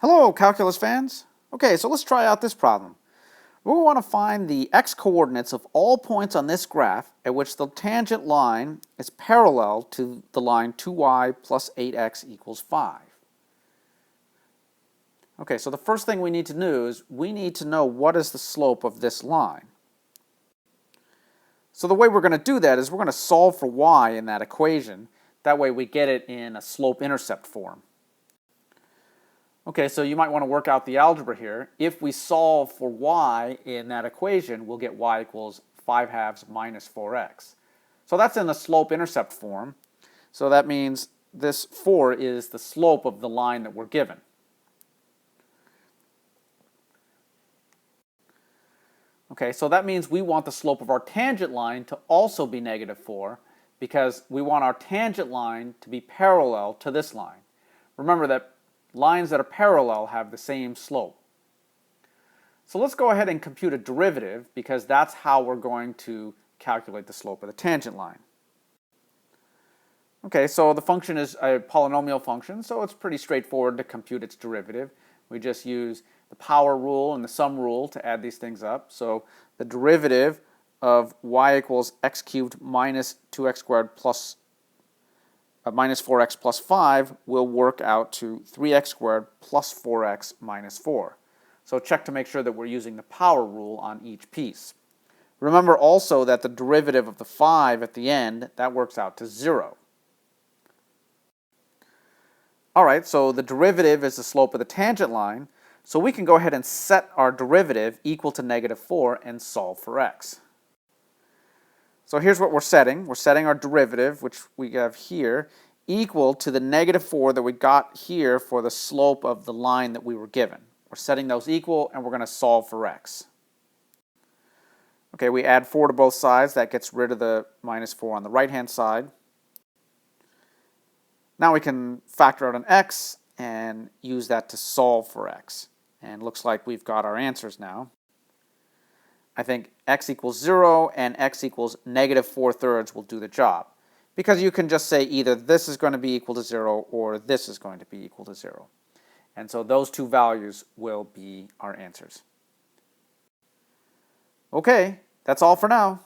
Hello, calculus fans. Okay, so let's try out this problem. We want to find the x-coordinates of all points on this graph at which the tangent line is parallel to the line 2y plus 8x equals 5. Okay, so the first thing we need to do is we need to know what is the slope of this line. So the way we're going to do that is we're going to solve for y in that equation. That way we get it in a slope-intercept form. Okay, so you might want to work out the algebra here. If we solve for y in that equation, we'll get y equals 5 halves minus 4x. So that's in the slope-intercept form. So that means this 4 is the slope of the line that we're given. Okay, so that means we want the slope of our tangent line to also be negative 4 because we want our tangent line to be parallel to this line. Remember that lines that are parallel have the same slope. So let's go ahead and compute a derivative because that's how we're going to calculate the slope of the tangent line. Okay, so the function is a polynomial function, so it's pretty straightforward to compute its derivative. We just use the power rule and the sum rule to add these things up. So the derivative of y equals x cubed minus 2x squared plus minus 4x plus 5 will work out to 3x squared plus 4x minus 4. So check to make sure that we're using the power rule on each piece. Remember also that the derivative of the 5 at the end, that works out to 0. Alright, so the derivative is the slope of the tangent line, so we can go ahead and set our derivative equal to negative 4 and solve for x. So here's what we're setting. We're setting our derivative, which we have here, equal to the negative 4 that we got here for the slope of the line that we were given. We're setting those equal, and we're going to solve for x. Okay, we add 4 to both sides. That gets rid of the minus 4 on the right-hand side. Now we can factor out an x and use that to solve for x. And it looks like we've got our answers now. I think x equals 0 and x equals negative 4/3 will do the job. Because you can just say either this is going to be equal to 0 or this is going to be equal to 0. And so those two values will be our answers. Okay, that's all for now.